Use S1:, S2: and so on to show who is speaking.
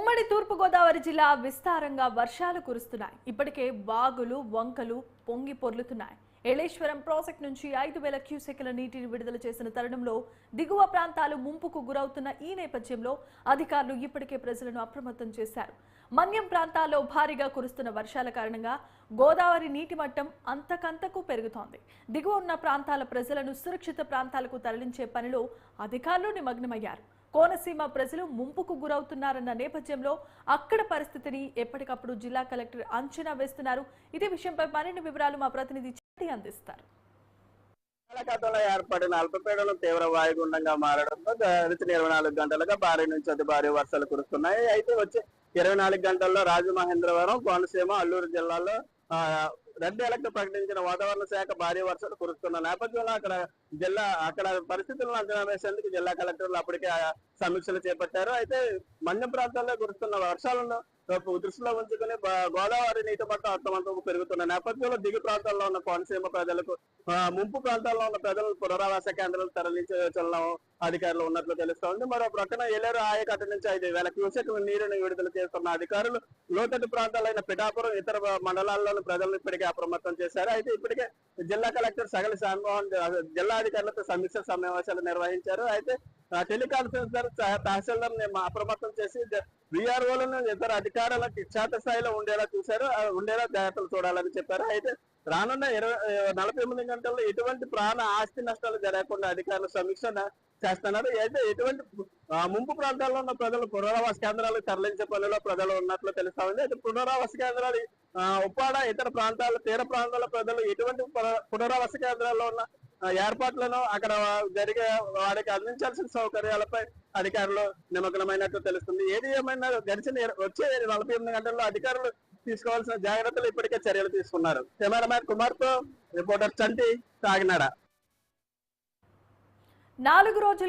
S1: ఉమ్మడి తూర్పు గోదావరి జిల్లా విస్తారంగా వర్షాలు కురుస్తున్నాయి. ఇప్పటికే వాగులు వంకలు పొంగి పొర్లుతున్నాయి. ఏలేశ్వరం ప్రాజెక్ట్ నుంచి 5,000 క్యూసెక్ల నీటిని విడుదల చేసిన తరుణంలో దిగువ ప్రాంతాలు ముంపుకు గురవుతున్న ఈ నేపథ్యంలో అధికారులు ఇప్పటికే ప్రజలను అప్రమత్తం చేశారు. మన్యం ప్రాంతాల్లో భారీగా కురుస్తున్న వర్షాల కారణంగా గోదావరి నీటి మట్టం అంతకంతకు పెరుగుతోంది. దిగువ ఉన్న ప్రాంతాల ప్రజలను సురక్షిత ప్రాంతాలకు తరలించే పనిలో అధికారులు నిమగ్నమయ్యారు. కోనసీమ ప్రజలు ముంపుకు గురవుతున్నారన్న నేపథ్యంలో అక్కడ పరిస్థితిని ఎప్పటికప్పుడు జిల్లా కలెక్టర్ అంచనా వేస్తున్నారు. ఇదే విషయంపై మరిన్ని వివరాలు మా ప్రతినిధి చట్టి అందిస్తారు.
S2: ఏర్పడిన అల్పపీడనం తీవ్ర వాయుగుండంగా మారడంతో గడిచిన 24 గంటలుగా భారీ నుంచి అతి భారీ వర్షాలు కురుస్తున్నాయి. అయితే వచ్చే 24 గంటల్లో రాజమహేంద్రవరం, కోనసీమ, అల్లూరు జిల్లాల్లో రెడ్ అలర్ట్ ప్రకటించిన వాతావరణ శాఖ భారీ వర్షాలు కురుస్తున్న నేపథ్యంలో అక్కడ పరిస్థితులను అంచనా వేసేందుకు జిల్లా కలెక్టర్లు అప్పటికే సమీక్షలు చేపట్టారు. అయితే మన్యం ప్రాంతాల్లో కురుస్తున్న వర్షాలను దృష్టిలో ఉంచుకుని గోదావరి నీటి మట్టం అర్థమంతకు పెరుగుతున్న నేపథ్యంలో దిగు ప్రాంతాల్లో ఉన్న కోనసీమ ప్రజలకు ముంపు ప్రాంతాల్లో ఉన్న ప్రజలను పునరావాస కేంద్రాలు తరలించే యోచనలో అధికారులు ఉన్నట్లు తెలుస్తోంది. మరో ప్రక్కన ఏలేరు ఆయకట్టు నుంచి 5,000 క్యూసెక్ల నీరుని విడుదల చేస్తున్న అధికారులు లోతట్టు ప్రాంతాలైన పిఠాపురం ఇతర మండలాల్లోని ప్రజలను ఇప్పటికే అప్రమత్తం చేశారు. అయితే ఇప్పటికే జిల్లా కలెక్టర్ సగలి శాన్మోహన్ జిల్లా అధికారులతో సమీక్ష సమావేశాలు నిర్వహించారు. అయితే టెలికాన్ఫరెన్స్ ద్వారా తహసీల్దార్ అప్రమత్తం చేసి విఆర్ఓలను ఇతర అధికారులకు క్షేత్రస్థాయిలో ఉండేలా జాగ్రత్తలు చూడాలని చెప్పారు. అయితే రానున్న 48 గంటల్లో ఎటువంటి ప్రాణ ఆస్తి నష్టాలు జరగకుండా అధికారులు సమీక్ష చేస్తున్నారు. అయితే ఎటువంటి ముంపు ప్రాంతాల్లో ఉన్న ప్రజలు పునరావాస కేంద్రాలకు తరలించే పనిలో ప్రజలు ఉన్నట్లు తెలుస్తా ఉంది. అయితే పునరావాస కేంద్రాలు ఉప్పాడ ఇతర ప్రాంతాల తీర ప్రాంతాల ప్రజలు ఎటువంటి పునరావాస కేంద్రాల్లో ఉన్న ఏర్పాట్లను అక్కడ జరిగే వారికి అందించాల్సిన సౌకర్యాలపై అధికారులు నిమగ్నమైనట్లు తెలుస్తుంది. ఏది ఏమైనా వచ్చే 48 గంటల్లో అధికారులు తీసుకోవాల్సిన జాగ్రత్తలు ఇప్పటికే చర్యలు తీసుకున్నారు. కెమెరామ్యాన్ కుమార్తో రిపోర్టర్ చంటి, కాకినాడ.
S1: 4 రోజులు